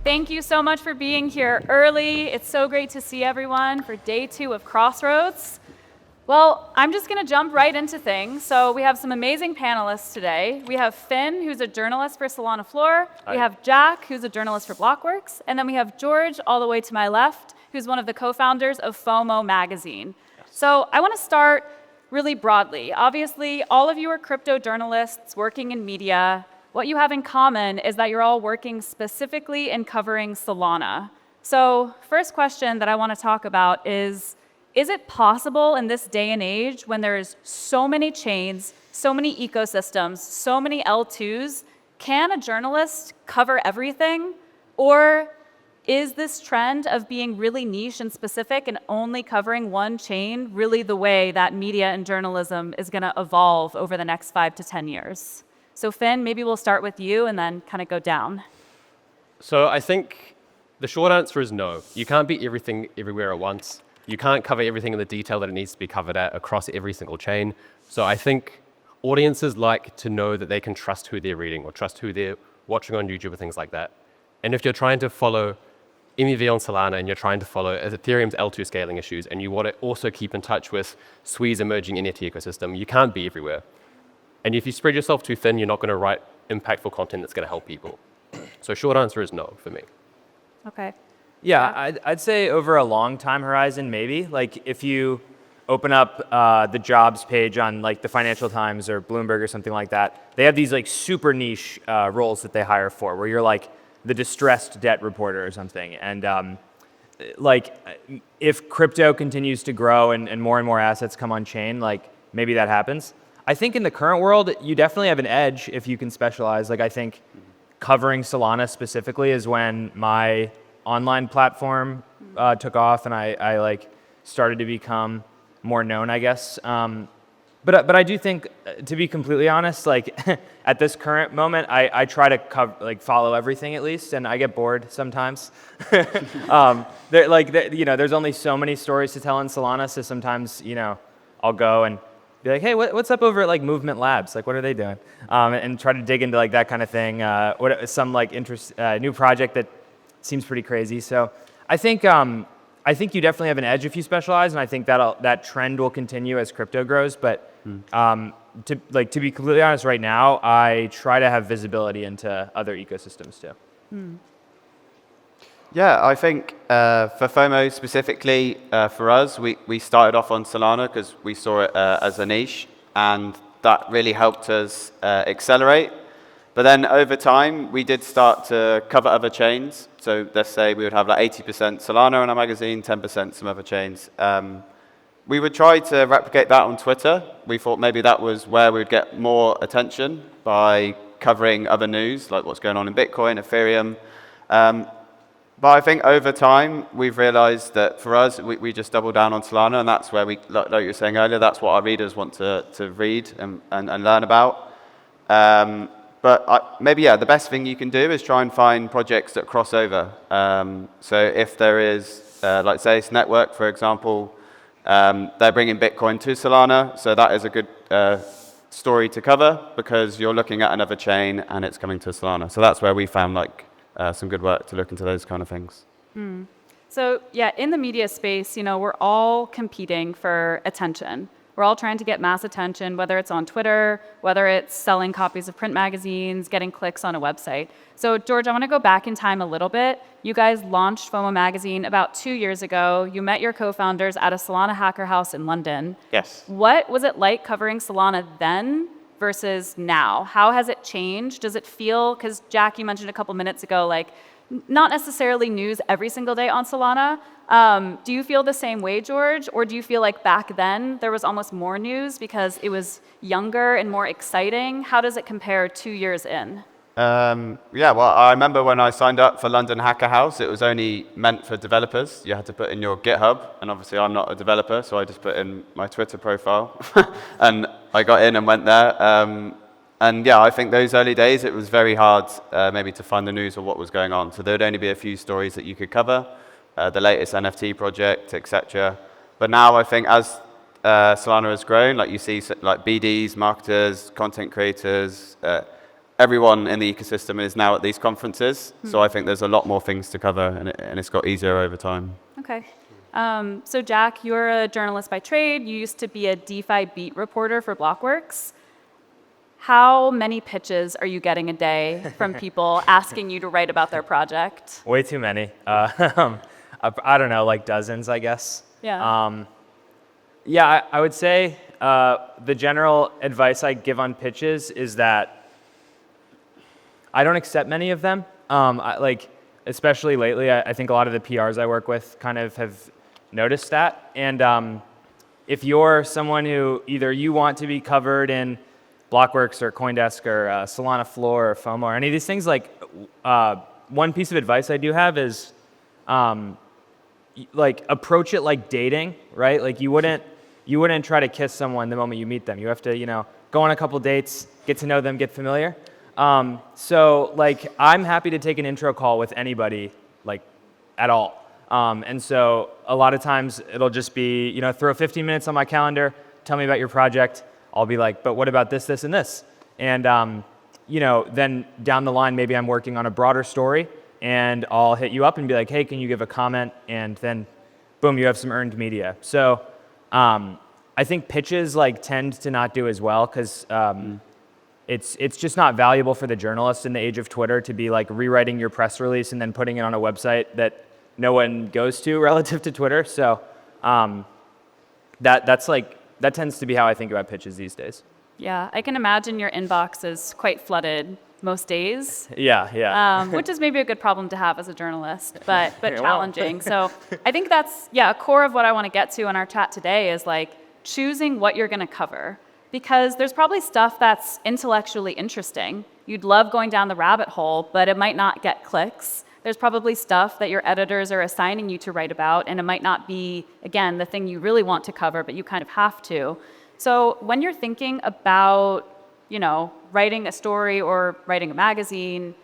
Thank you so much for being here early. It's so great to see everyone for day 2 of Crossroads. Well, I'm just going to jump right into things. So we have some amazing panelists today. We have Finn, who's a journalist for Solana Floor. Hi. We have Jack, who's a journalist for Blockworks. And then we have George, all the way to my left, who's one of the co-founders of FOMO magazine. Yes. So I want to start really broadly. Obviously, all of you are crypto journalists working in media. What you have in common is that you're all working specifically in covering Solana. So first question that I want to talk about is it possible in this day and age when there's so many chains, so many ecosystems, so many L2s, can a journalist cover everything? Or is this trend of being really niche and specific and only covering one chain really the way that media and journalism is going to evolve over the next 5 to 10 years? So Finn, maybe we'll start with you and then kind of go down. So I think the short answer is no. You can't be everything everywhere at once. You can't cover everything in the detail that it needs to be covered at across every single chain. So I think audiences like to know that they can trust who they're reading or trust who they're watching on YouTube or things like that. And if you're trying to follow MEV on Solana and you're trying to follow Ethereum's L2 scaling issues and you want to also keep in touch with Sui's emerging NFT ecosystem, you can't be everywhere. And if you spread yourself too thin, you're not going to write impactful content that's going to help people. So short answer is no for me. Okay. Yeah, I'd say over a long time horizon, maybe. Like if you open up the jobs page on like the Financial Times or Bloomberg or something like that, they have these like super niche roles that they hire for, where you're like the distressed debt reporter or something. And like if crypto continues to grow and more assets come on chain, like maybe that happens. I think in the current world, you definitely have an edge if you can specialize. Like I think covering Solana specifically is when my online platform took off and I like started to become more known, I guess. But I do think, to be completely honest, like at this current moment, I try to follow everything at least, and I get bored sometimes. There's only so many stories to tell in Solana, so sometimes I'll go and be like, hey, what's up over at like Movement Labs? Like, what are they doing? And try to dig into like that kind of thing. Some like new project that seems pretty crazy. So I think you definitely have an edge if you specialize, and I think that trend will continue as crypto grows. But to be completely honest, right now I try to have visibility into other ecosystems too. Yeah, I think for FOMO specifically, for us, we started off on Solana because we saw it as a niche, and that really helped us accelerate. But then over time, we did start to cover other chains. So let's say we would have like 80% Solana in our magazine, 10% some other chains. We would try to replicate that on Twitter. We thought maybe that was where we would get more attention by covering other news, like what's going on in Bitcoin, Ethereum. But I think over time, we've realized that for us, we just double down on Solana, and that's where like you were saying earlier, that's what our readers want to read and learn about. But maybe, the best thing you can do is try and find projects that cross over. So if there is, like Zeiss Network, for example, they're bringing Bitcoin to Solana, so that is a good story to cover because you're looking at another chain and it's coming to Solana. So that's where we found some good work to look into those kind of things. So yeah, in the media space, we're all competing for attention. We're all trying to get mass attention, whether it's on Twitter, whether it's selling copies of print magazines, getting clicks on a website. So George, I want to go back in time a little bit. You guys launched FOMO magazine about 2 years ago. You met your co-founders at a Solana hacker house in London. Yes. What was it like covering Solana then versus now? How has it changed? Does it feel, because Jack, you mentioned a couple minutes ago, like not necessarily news every single day on Solana. Do you feel the same way, George? Or do you feel like back then there was almost more news because it was younger and more exciting? How does it compare 2 years in? Well, I remember when I signed up for London Hacker House, it was only meant for developers. You had to put in your GitHub, and obviously I'm not a developer, so I just put in my Twitter profile, and I got in and went there. I think those early days, it was very hard maybe to find the news of what was going on. So there would only be a few stories that you could cover, the latest NFT project, etc. But now I think as Solana has grown, like you see like BDs, marketers, content creators, everyone in the ecosystem is now at these conferences. So I think there's a lot more things to cover, and it's got easier over time. Okay. So Jack, you're a journalist by trade. You used to be a DeFi beat reporter for Blockworks. How many pitches are you getting a day from people asking you to write about their project? Way too many. I don't know, like dozens, I guess. Yeah. Yeah, I would say the general advice I give on pitches is that I don't accept many of them. Especially lately, I think a lot of the PRs I work with kind of have noticed that. And if you're someone who either you want to be covered in Blockworks or CoinDesk or Solana Floor or FOMO or any of these things, like one piece of advice I do have is approach it like dating, right? Like you wouldn't try to kiss someone the moment you meet them. You have to, go on a couple dates, get to know them, get familiar. So I'm happy to take an intro call with anybody, at all. And so a lot of times it'll just be, throw 15 minutes on my calendar, tell me about your project. I'll be like, but what about this, this, and this? And, then down the line, maybe I'm working on a broader story and I'll hit you up and be like, hey, can you give a comment? And then boom, you have some earned media. So I think pitches tend to not do as well because it's just not valuable for the journalist in the age of Twitter to be rewriting your press release and then putting it on a website that no one goes to relative to Twitter. So that tends to be how I think about pitches these days. Yeah, I can imagine your inbox is quite flooded most days. Yeah. Which is maybe a good problem to have as a journalist, but challenging. So I think that's, a core of what I want to get to in our chat today is choosing what you're going to cover. Because there's probably stuff that's intellectually interesting. You'd love going down the rabbit hole, but it might not get clicks. There's probably stuff that your editors are assigning you to write about, and it might not be, again, the thing you really want to cover, but you kind of have to. So when you're thinking about, writing a story or writing a magazine,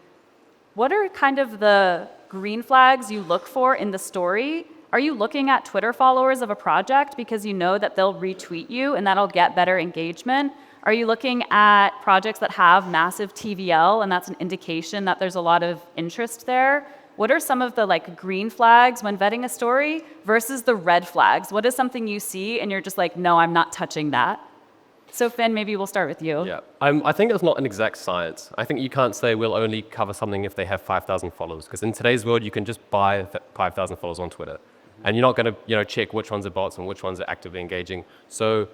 what are kind of the green flags you look for in the story? Are you looking at Twitter followers of a project because you know that they'll retweet you and that'll get better engagement? Are you looking at projects that have massive TVL and that's an indication that there's a lot of interest there? What are some of the green flags when vetting a story versus the red flags? What is something you see and you're just no, I'm not touching that? So Finn, maybe we'll start with you. Yeah, I think it's not an exact science. I think you can't say we'll only cover something if they have 5,000 followers, because in today's world, you can just buy 5,000 followers on Twitter. And you're not going to check which ones are bots and which ones are actively engaging. So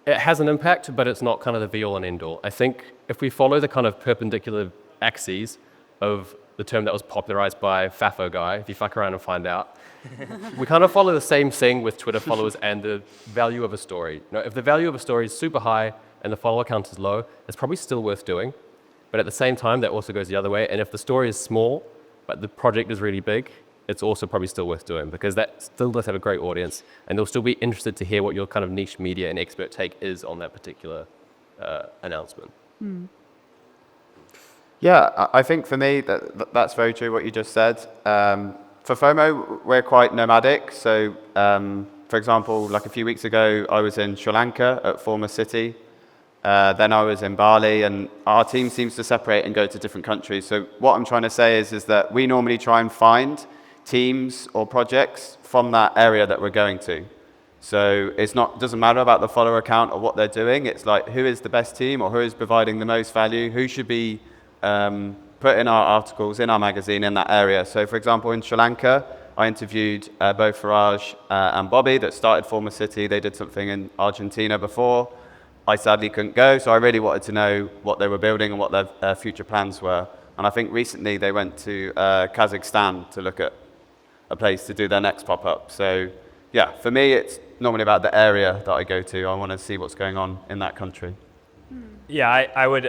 it has an impact, but it's not kind of the be-all and end-all. I think if we follow the kind of perpendicular axes of the term that was popularized by Fafo guy, if you fuck around and find out, we kind of follow the same thing with Twitter followers and the value of a story. If the value of a story is super high and the follower count is low, it's probably still worth doing. But at the same time, that also goes the other way. And if the story is small, but the project is really big, it's also probably still worth doing because that still does have a great audience and they'll still be interested to hear what your kind of niche media and expert take is on that particular announcement. Yeah, I think for me, that's very true what you just said. For FOMO, we're quite nomadic. So, for example, a few weeks ago, I was in Sri Lanka at Former City. Then I was in Bali, and our team seems to separate and go to different countries. So what I'm trying to say is that we normally try and find teams or projects from that area that we're going to. So doesn't matter about the follower count or what they're doing. It's who is the best team or who is providing the most value, who should be put in our articles, in our magazine, in that area. So for example, in Sri Lanka, I interviewed both Faraj and Bobby that started Former City. They did something in Argentina before. I sadly couldn't go, so I really wanted to know what they were building and what their future plans were. And I think recently they went to Kazakhstan to look at a place to do their next pop-up. So yeah, for me, it's normally about the area that I go to. I want to see what's going on in that country. Yeah, I would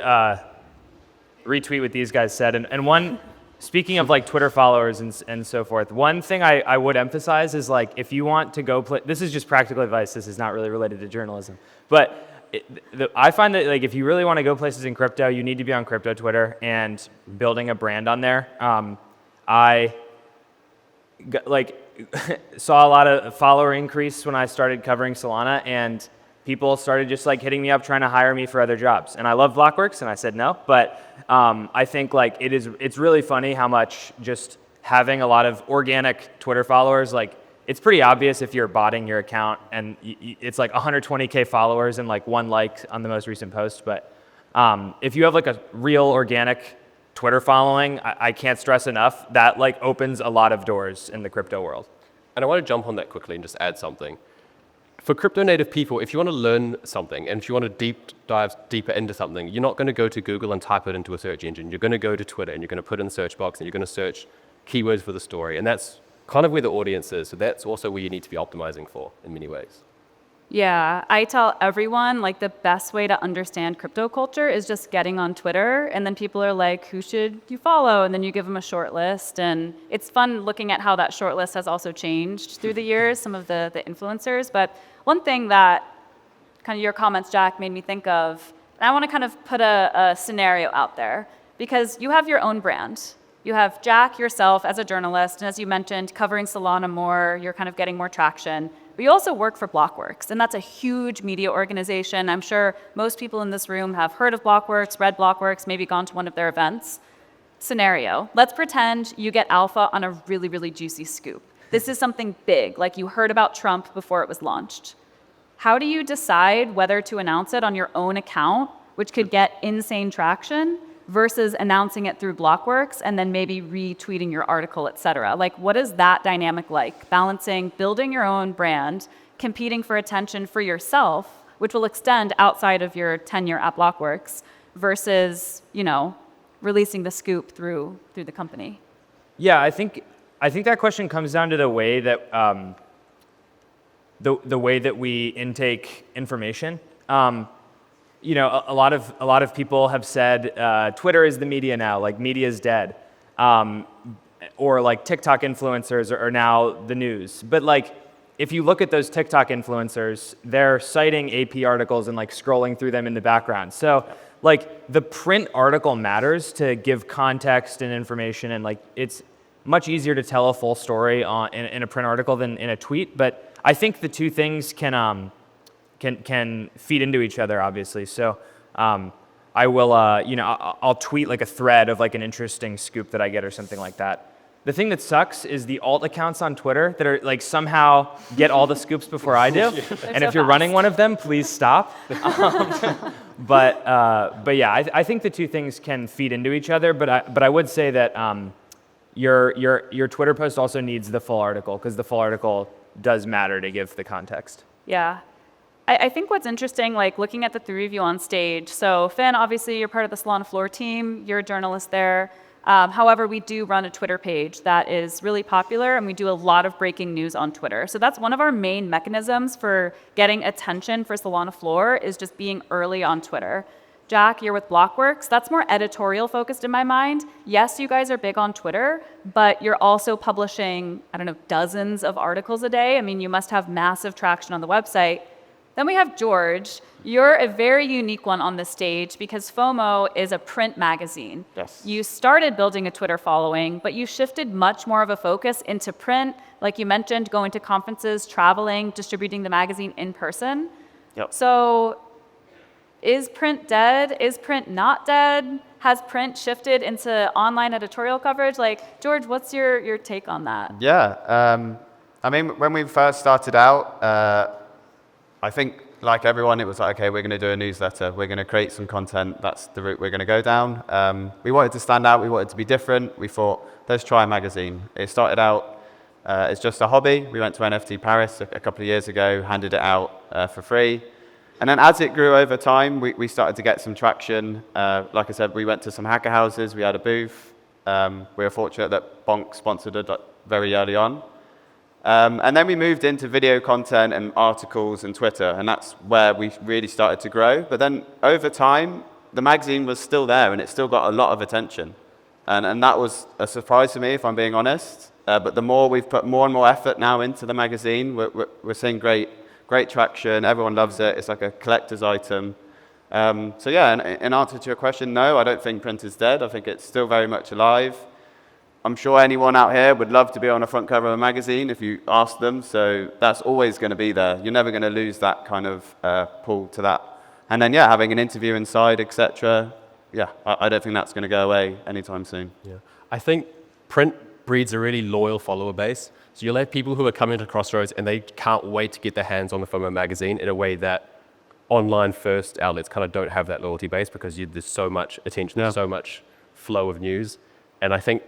retweet what these guys said. And one, speaking of Twitter followers and so forth, one thing I would emphasize is if you want to go play, this is just practical advice, this is not really related to journalism, but I find that if you really want to go places in crypto, you need to be on crypto Twitter and building a brand on there. I saw a lot of follower increase when I started covering Solana, and people started just like hitting me up trying to hire me for other jobs. And I love Blockworks, and I said no. But I think like it's really funny how much just having a lot of organic Twitter followers, like it's pretty obvious if you're botting your account and it's like 120K followers and like 1 like on the most recent post. But if you have like a real organic Twitter following, I can't stress enough, that like opens a lot of doors in the crypto world. And I want to jump on that quickly and just add something. For crypto native people, if you want to learn something and if you want to dive deeper into something, you're not going to go to Google and type it into a search engine. You're going to go to Twitter and you're going to put in the search box and you're going to search keywords for the story. And that's kind of where the audience is. So that's also where you need to be optimizing for in many ways. Yeah, I tell everyone like the best way to understand crypto culture is just getting on Twitter, and then people are like, who should you follow? And then you give them a short list, and it's fun looking at how that short list has also changed through the years, some of the influencers. But one thing that kind of your comments, Jack, made me think of, and I want to kind of put a scenario out there, because you have your own brand. You have Jack, yourself, as a journalist, and as you mentioned, covering Solana more, you're kind of getting more traction. But you also work for Blockworks, and that's a huge media organization. I'm sure most people in this room have heard of Blockworks, read Blockworks, maybe gone to one of their events. Scenario, let's pretend you get alpha on a really, really juicy scoop. This is something big, like you heard about Trump before it was launched. How do you decide whether to announce it on your own account, which could get insane traction, versus announcing it through Blockworks and then maybe retweeting your article, et cetera? Like, what is that dynamic like? Balancing building your own brand, competing for attention for yourself, which will extend outside of your tenure at Blockworks, versus, releasing the scoop through the company? Yeah, I think that question comes down to the way that the way that we intake information. A lot of people have said Twitter is the media now, like media is dead, or like TikTok influencers are now the news. But like, if you look at those TikTok influencers, they're citing AP articles and like scrolling through them in the background. So like the print article matters to give context and information, and like it's much easier to tell a full story in a print article than in a tweet. But I think the two things can feed into each other, obviously. So I will, I'll tweet like a thread of like an interesting scoop that I get or something like that. The thing that sucks is the alt accounts on Twitter that are like somehow get all the scoops before I do. And if you're running one of them, please stop. But yeah, I think the two things can feed into each other. But I would say that your Twitter post also needs the full article, because the full article does matter to give the context. Yeah. I think what's interesting, like looking at the three of you on stage, so Finn, obviously you're part of the Solana Floor team, you're a journalist there. However, we do run a Twitter page that is really popular, and we do a lot of breaking news on Twitter. So that's one of our main mechanisms for getting attention for Solana Floor, is just being early on Twitter. Jack, you're with Blockworks. That's more editorial focused in my mind. Yes, you guys are big on Twitter, but you're also publishing, dozens of articles a day. I mean, you must have massive traction on the website. Then we have George. You're a very unique one on this stage because FOMO is a print magazine. Yes. You started building a Twitter following, but you shifted much more of a focus into print, like you mentioned, going to conferences, traveling, distributing the magazine in person. Yep. So is print dead? Is print not dead? Has print shifted into online editorial coverage? Like, George, what's your take on that? Yeah. When we first started out, I think, like everyone, it was like, okay, we're going to do a newsletter. We're going to create some content. That's the route we're going to go down. We wanted to stand out. We wanted to be different. We thought, let's try a magazine. It started out as just a hobby. We went to NFT Paris a couple of years ago, handed it out for free. And then as it grew over time, we started to get some traction. Like I said, we went to some hacker houses. We had a booth. We were fortunate that Bonk sponsored it very early on. And then we moved into video content and articles and Twitter, and that's where we really started to grow. But then over time, the magazine was still there, and it still got a lot of attention. And that was a surprise to me, if I'm being honest. But the more we've put more and more effort now into the magazine, we're seeing great traction. Everyone loves it. It's like a collector's item. So yeah, in answer to your question, no, I don't think print is dead. I think it's still very much alive. I'm sure anyone out here would love to be on a front cover of a magazine if you ask them. So that's always going to be there. You're never going to lose that kind of pull to that. And then, yeah, having an interview inside, etc. Yeah, I don't think that's going to go away anytime soon. Yeah. I think print breeds a really loyal follower base. So you'll have people who are coming to Crossroads and they can't wait to get their hands on the FOMO magazine in a way that online first outlets kind of don't have that loyalty base because there's so much attention, so much flow of news. And I think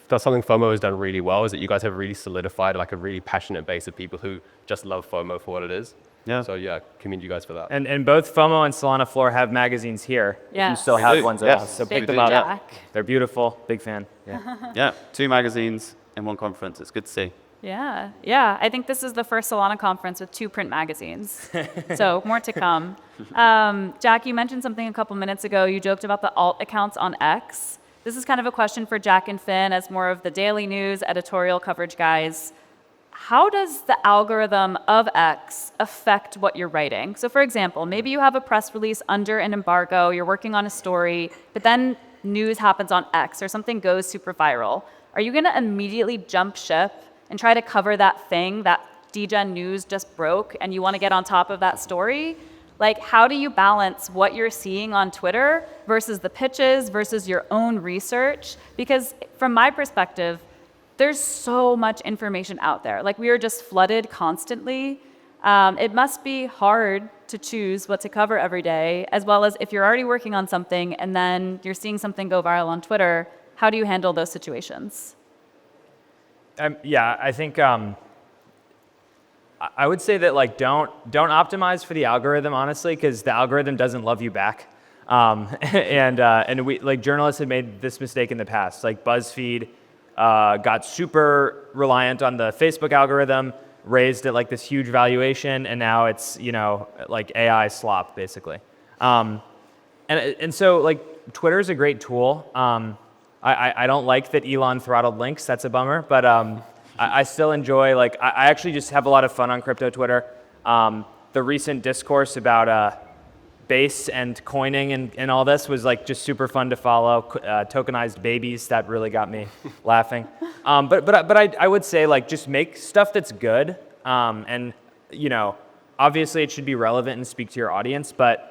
that's something FOMO has done really well, is that you guys have really solidified like a really passionate base of people who just love FOMO for what it is. Yeah. So yeah, commend you guys for that. And both FOMO and Solana Floor have magazines here. If you Yes. still We have do. ones Yes. around, so Big pick them up. Jack. They're beautiful. Big fan. Yeah. Yeah, 2 magazines in one conference. It's good to see. Yeah, yeah. I think this is the first Solana conference with 2 print magazines. So more to come. Jack, you mentioned something a couple minutes ago. You joked about the alt accounts on X. This is kind of a question for Jack and Finn as more of the daily news, editorial coverage guys. How does the algorithm of X affect what you're writing? So for example, maybe you have a press release under an embargo, you're working on a story, but then news happens on X or something goes super viral. Are you going to immediately jump ship and try to cover that thing that DGen News just broke and you want to get on top of that story? Like, how do you balance what you're seeing on Twitter versus the pitches versus your own research? Because from my perspective, there's so much information out there. Like, we are just flooded constantly. It must be hard to choose what to cover every day, as well as if you're already working on something and then you're seeing something go viral on Twitter, how do you handle those situations? Yeah, I think I would say that like don't optimize for the algorithm, honestly, because the algorithm doesn't love you back. And we like journalists have made this mistake in the past. Like BuzzFeed got super reliant on the Facebook algorithm, raised it like this huge valuation, and now it's like AI slop basically. And so like Twitter is a great tool. I don't like that Elon throttled links. That's a bummer. But I still enjoy, like, I actually just have a lot of fun on crypto Twitter. The recent discourse about base and coining and all this was like just super fun to follow. Tokenized babies, that really got me laughing. But I would say like just make stuff that's good. And obviously it should be relevant and speak to your audience, but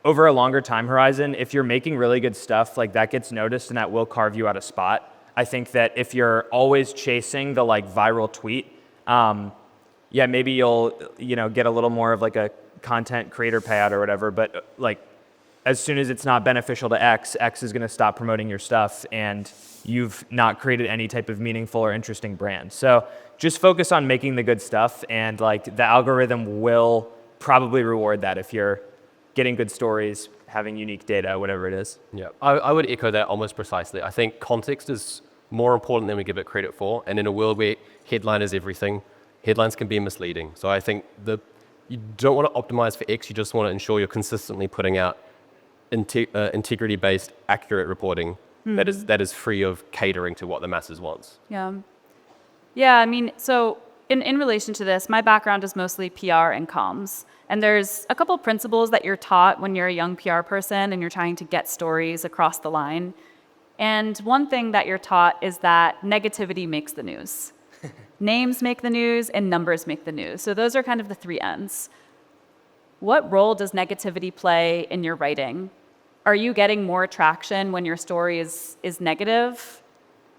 over a longer time horizon, if you're making really good stuff, like that gets noticed and that will carve you out a spot. I think that if you're always chasing the like viral tweet, maybe you'll get a little more of like a content creator payout or whatever. But like as soon as it's not beneficial to X is going to stop promoting your stuff, and you've not created any type of meaningful or interesting brand. So just focus on making the good stuff, and like the algorithm will probably reward that if you're getting good stories, having unique data, whatever it is. Yeah, I would echo that almost precisely. I think context is more important than we give it credit for. And in a world where headline is everything, headlines can be misleading. So I think you don't want to optimize for X, you just want to ensure you're consistently putting out integrity-based, accurate reporting that is free of catering to what the masses wants. Yeah. Yeah, I mean, so in relation to this, my background is mostly PR and comms. And there's a couple principles that you're taught when you're a young PR person and you're trying to get stories across the line. And one thing that you're taught is that negativity makes the news. Names make the news and numbers make the news. So those are kind of the 3 N's. What role does negativity play in your writing? Are you getting more traction when your story is negative?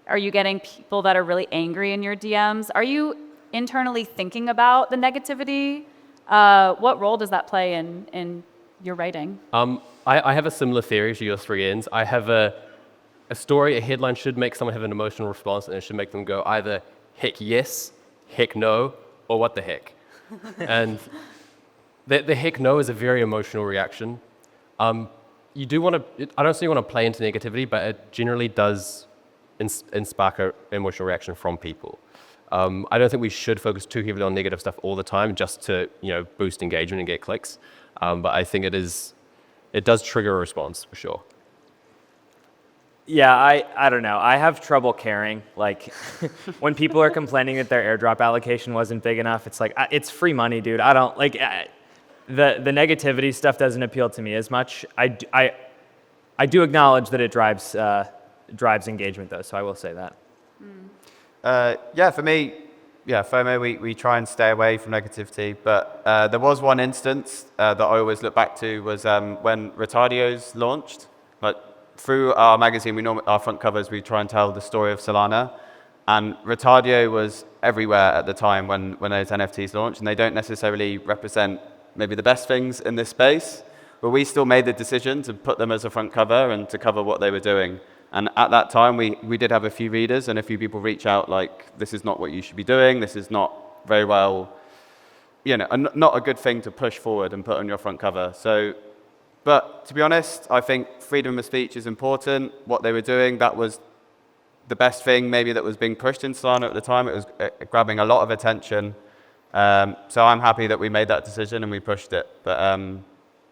Are you getting people that are really angry in your DMs? Are you internally thinking about the negativity? What role does that play in your writing? I have a similar theory to your 3 N's. I have a story, a headline should make someone have an emotional response, and it should make them go either heck yes, heck no, or what the heck. And the heck no is a very emotional reaction. You do want to, I don't say you want to play into negativity, but it generally does spark an emotional reaction from people. I don't think we should focus too heavily on negative stuff all the time just to boost engagement and get clicks. But I think it does trigger a response for sure. Yeah, I don't know. I have trouble caring. Like when people are complaining that their airdrop allocation wasn't big enough, it's like it's free money, dude. I don't like the negativity stuff doesn't appeal to me as much. I do acknowledge that it drives engagement though, so I will say that. Yeah, for me, yeah, FOMO, we try and stay away from negativity. But there was one instance that I always look back to was when Retardio's launched. Like through our magazine, our front covers, we try and tell the story of Solana. And Retardio was everywhere at the time when those NFTs launched, and they don't necessarily represent maybe the best things in this space. But we still made the decision to put them as a front cover and to cover what they were doing. And at that time, we did have a few readers and a few people reach out like, this is not what you should be doing. This is not very well, not a good thing to push forward and put on your front cover. So, but to be honest, I think freedom of speech is important. What they were doing, that was the best thing maybe that was being pushed in Solana at the time. It was grabbing a lot of attention. So I'm happy that we made that decision and we pushed it. But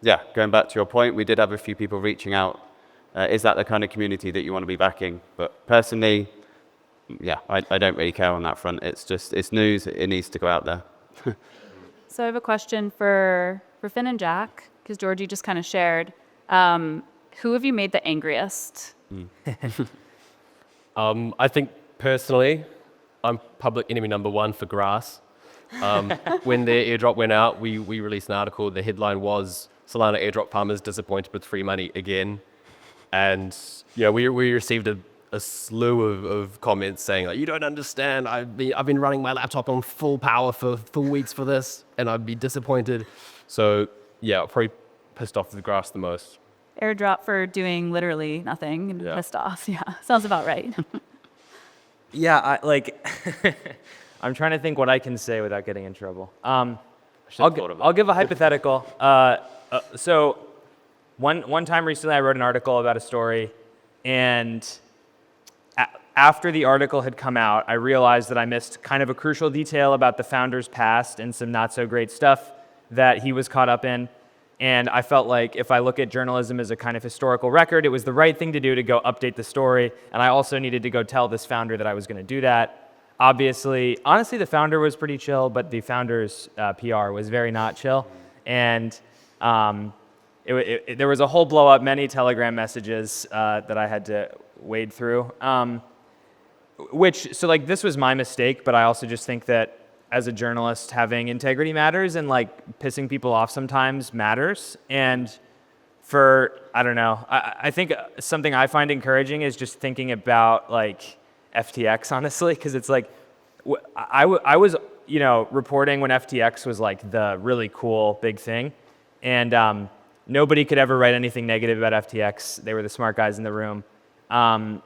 yeah, going back to your point, we did have a few people reaching out. Is that the kind of community that you want to be backing? But personally, yeah, I don't really care on that front. It's news. It needs to go out there. So I have a question for Finn and Jack, because Georgie just kind of shared. Who have you made the angriest? I think personally, I'm public enemy number one for grass. When their airdrop went out, we released an article. The headline was Solana airdrop farmers disappointed with free money again. And we received a slew of comments saying like, you don't understand. I've been running my laptop on full power for weeks for this, and I'd be disappointed. So yeah, probably pissed off the grass the most. Airdrop for doing literally nothing and Yeah. pissed off. Yeah, sounds about right. Yeah, I'm trying to think what I can say without getting in trouble. I'll give a hypothetical. So one time recently, I wrote an article about a story, and after the article had come out, I realized that I missed kind of a crucial detail about the founder's past and some not so great stuff that he was caught up in. And I felt like if I look at journalism as a kind of historical record, it was the right thing to do to go update the story. And I also needed to go tell this founder that I was going to do that. Honestly, the founder was pretty chill, but the founder's PR was very not chill. And there was a whole blow up, many Telegram messages that I had to wade through. This was my mistake, but I also just think that as a journalist, having integrity matters, and pissing people off sometimes matters. And I think something I find encouraging is just thinking about FTX, honestly, because it's I was reporting when FTX was the really cool big thing, and nobody could ever write anything negative about FTX. They were the smart guys in the room. And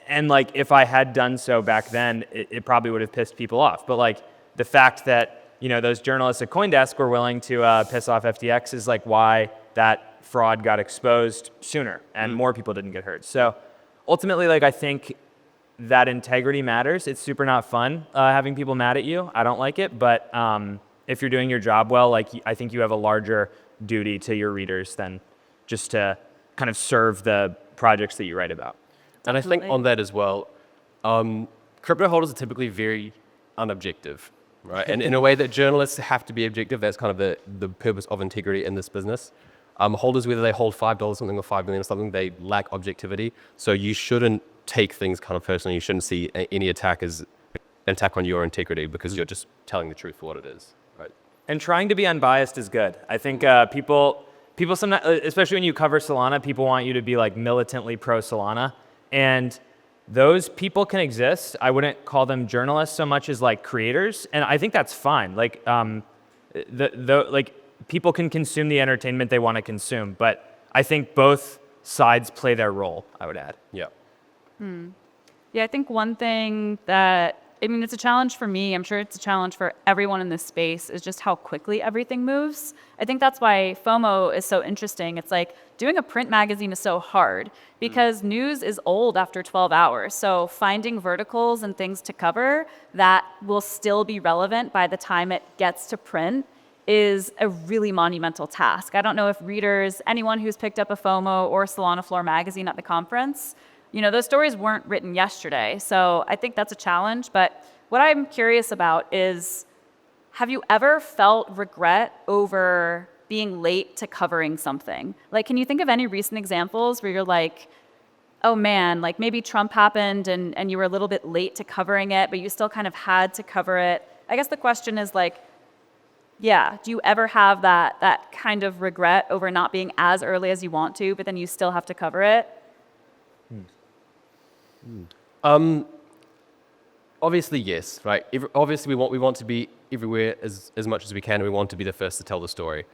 if I had done so back then, it probably would have pissed people off. But the fact that those journalists at CoinDesk were willing to piss off FTX is why that fraud got exposed sooner and more people didn't get hurt. So ultimately, I think that integrity matters. It's super not fun having people mad at you. I don't like it, but if you're doing your job well, I think you have a larger duty to your readers than just to kind of serve the projects that you write about. And I think on that as well, crypto holders are typically very unobjective, right? And in a way that journalists have to be objective, that's kind of the purpose of integrity in this business. Holders, whether they hold $5 something or 5 million or something, they lack objectivity. So you shouldn't take things kind of personally. You shouldn't see any attack as an attack on your integrity, because you're just telling the truth for what it is, right? And trying to be unbiased is good. I think people sometimes, especially when you cover Solana, people want you to be militantly pro Solana, and those people can exist. I wouldn't call them journalists so much as creators, and I think that's fine. People can consume the entertainment they want to consume, but I think both sides play their role, I would add. Yeah. Yeah, I think one thing that, it's a challenge for me, I'm sure it's a challenge for everyone in this space, is just how quickly everything moves. I think that's why FOMO is so interesting. It's doing a print magazine is so hard because news is old after 12 hours. So finding verticals and things to cover that will still be relevant by the time it gets to print is a really monumental task. I don't know if readers, anyone who's picked up a FOMO or Solana Floor magazine at the conference, those stories weren't written yesterday. So I think that's a challenge. But what I'm curious about is, have you ever felt regret over being late to covering something? Can you think of any recent examples where you're oh man, like maybe Trump happened and you were a little bit late to covering it, but you still kind of had to cover it. I guess the question is like, yeah, do you ever have that kind of regret over not being as early as you want to, but then you still have to cover it? Obviously, yes, right? Obviously, we want to be everywhere as much as we can, and we want to be the first to tell the story.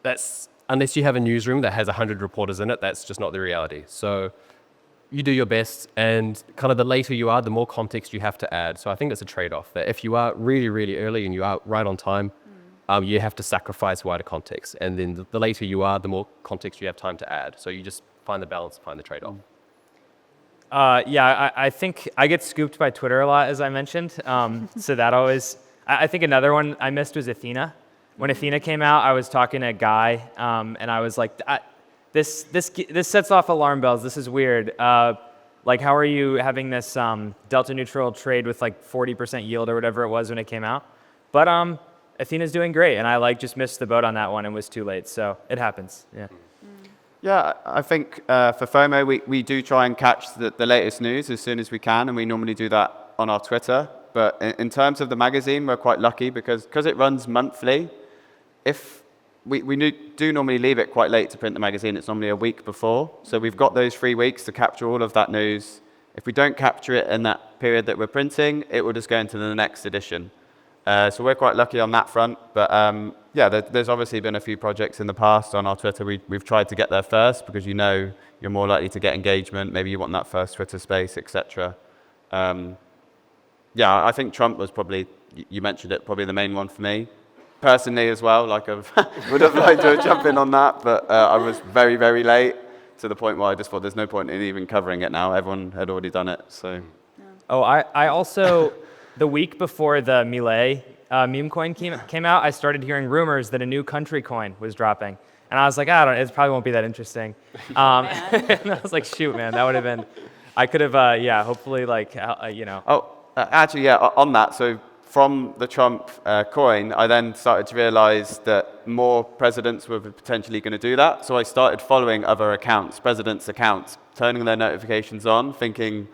That's, unless you have a newsroom that has 100 reporters in it, that's just not the reality. So you do your best, and kind of the later you are, the more context you have to add. So I think it's a trade-off, that if you are really, really early and you are right on time, you have to sacrifice wider context. And then the later you are, the more context you have time to add. So you just find the balance, find the trade-off. I think I get scooped by Twitter a lot, as I mentioned. So that always, I think another one I missed was Athena. When Athena came out, I was talking to a guy, and I was like, this sets off alarm bells. This is weird. Like, how are you having this delta neutral trade with like 40% yield or whatever it was when it came out? But Athena's doing great, and I just missed the boat on that one and was too late. So it happens. Yeah. Yeah, I think for FOMO, we do try and catch the latest news as soon as we can, and we normally do that on our Twitter. But in terms of the magazine, we're quite lucky because it runs monthly. If we do normally leave it quite late to print the magazine, it's normally a week before. So we've got those 3 weeks to capture all of that news. If we don't capture it in that period that we're printing, it will just go into the next edition. So we're quite lucky on that front. But there's obviously been a few projects in the past on our Twitter. We've tried to get there first because you're more likely to get engagement. Maybe you want that first Twitter space, etc. I think Trump was probably, you mentioned it, probably the main one for me. Personally as well, like I would have liked to jump in on that, but I was very, very late to the point where I just thought there's no point in even covering it now. Everyone had already done it, so. Oh, I also, the week before the Millet meme coin came out, I started hearing rumors that a new country coin was dropping. And I was like, it probably won't be that interesting. And I was like, shoot, man, that would have been, I could have, hopefully Actually, on that, so from the Trump coin, I then started to realize that more presidents were potentially going to do that. So I started following other accounts, presidents' accounts, turning their notifications on, thinking,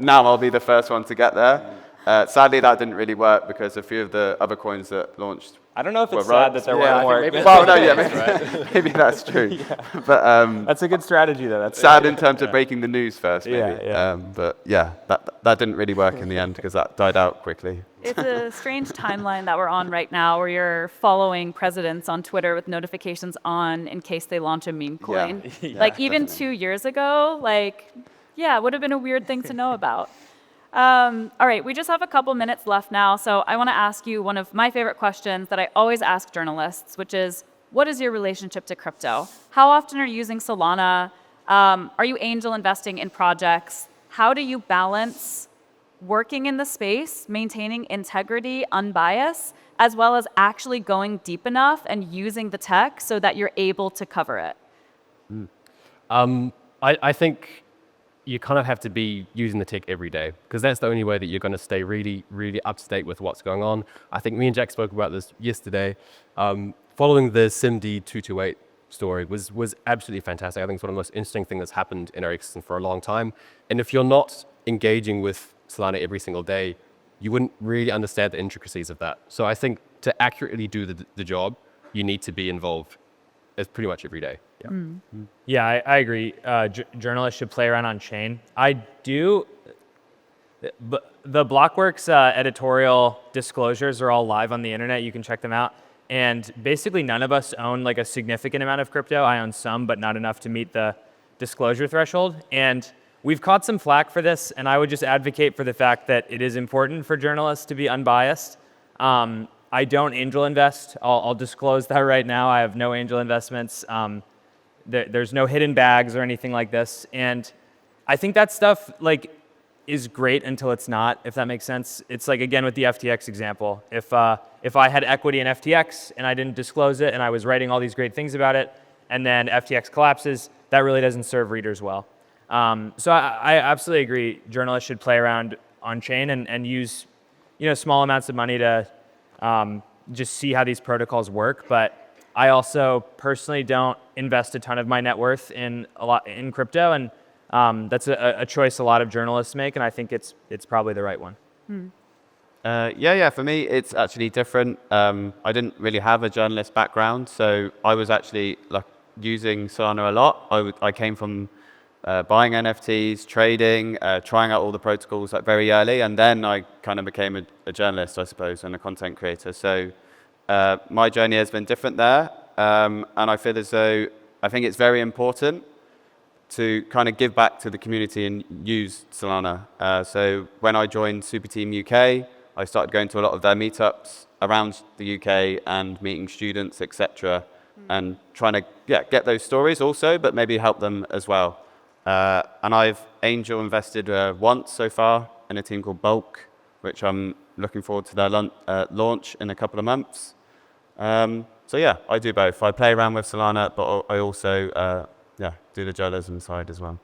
now I'll be the first one to get there. Sadly, that didn't really work because a few of the other coins that launched. I don't know if it's were sad that there weren't more. Maybe that's true. Yeah. But that's a good strategy, though. That's sad in terms of breaking the news first, maybe. Yeah. That didn't really work in the end because that died out quickly. It's a strange timeline that we're on right now where you're following presidents on Twitter with notifications on in case they launch a meme coin. Yeah, even definitely. 2 years ago, it would have been a weird thing to know about. All right, we just have a couple minutes left now, so I want to ask you one of my favorite questions that I always ask journalists, which is, what is your relationship to crypto? How often are you using Solana? Are you angel investing in projects? How do you balance working in the space, maintaining integrity, unbiased, as well as actually going deep enough and using the tech so that you're able to cover it? I think you kind of have to be using the tech every day because that's the only way that you're going to stay really, really up to date with what's going on. I think me and Jack spoke about this yesterday. Following the SIMD 228 story was absolutely fantastic. I think it's one of the most interesting things that's happened in our ecosystem for a long time. And if you're not engaging with Solana every single day, you wouldn't really understand the intricacies of that. So I think to accurately do the job, you need to be involved pretty much every day. Yeah, I agree. Journalists should play around on chain. I do. But the Blockworks editorial disclosures are all live on the internet. You can check them out. And basically, none of us own a significant amount of crypto. I own some, but not enough to meet the disclosure threshold. And we've caught some flack for this. And I would just advocate for the fact that it is important for journalists to be unbiased. I don't angel invest. I'll disclose that right now. I have no angel investments. There's no hidden bags or anything like this. And I think that stuff is great until it's not, if that makes sense. It's again, with the FTX example. If I had equity in FTX and I didn't disclose it and I was writing all these great things about it and then FTX collapses, that really doesn't serve readers well. So I absolutely agree. Journalists should play around on chain and use small amounts of money to just see how these protocols work. But I also personally don't invest a ton of my net worth in crypto, and That's a choice a lot of journalists make, and I think it's probably the right one. Yeah. For me, it's actually different. I didn't really have a journalist background, so I was actually like using Solana a lot. I came from buying NFTs, trading, trying out all the protocols like very early, and then I kind of became a journalist, I suppose, and a content creator. So my journey has been different there, and I feel as though I think it's very important to kind of give back to the community and use Solana. So when I joined Super Team UK, I started going to a lot of their meetups around the UK and meeting students, etc., and trying to get those stories also, but maybe help them as well. And I've angel invested once so far in a team called Bulk, which I'm looking forward to their launch in a couple of months. So yeah, I do both. I play around with Solana, but I also do the journalism side as well.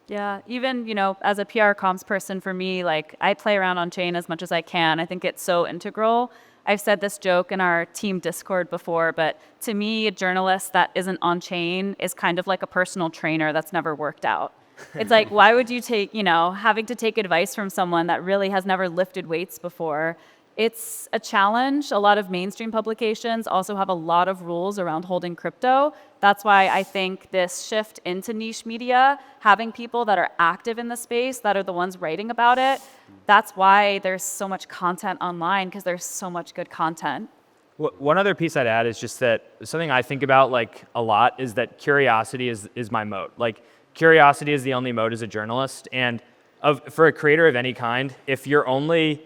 Yeah, even, as a PR comms person, for me, like, I play around on chain as much as I can. I think it's so integral. I've said this joke in our team Discord before, but to me, a journalist that isn't on chain is kind of like a personal trainer that's never worked out. It's like, why would you take, having to take advice from someone that really has never lifted weights before? It's a challenge. A lot of mainstream publications also have a lot of rules around holding crypto. That's why I think this shift into niche media, having people that are active in the space, that are the ones writing about it, that's why there's so much content online, because there's so much good content. One other piece I'd add is just that something I think about like a lot is that curiosity is my moat. Like curiosity is the only moat as a journalist, and for a creator of any kind, if your only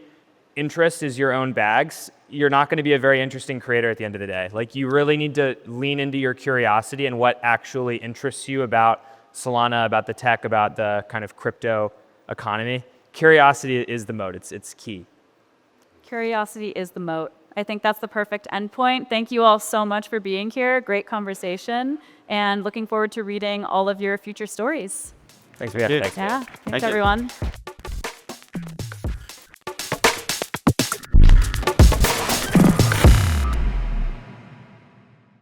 interest is your own bags, you're not going to be a very interesting creator at the end of the day. Like you really need to lean into your curiosity and what actually interests you about Solana, about the tech, about the kind of crypto economy. Curiosity is the moat. It's key. Curiosity is the moat. I think that's the perfect endpoint. Thank you all so much for being here. Great conversation, and looking forward to reading all of your future stories. Thanks for having me. Yeah, thanks you. everyone.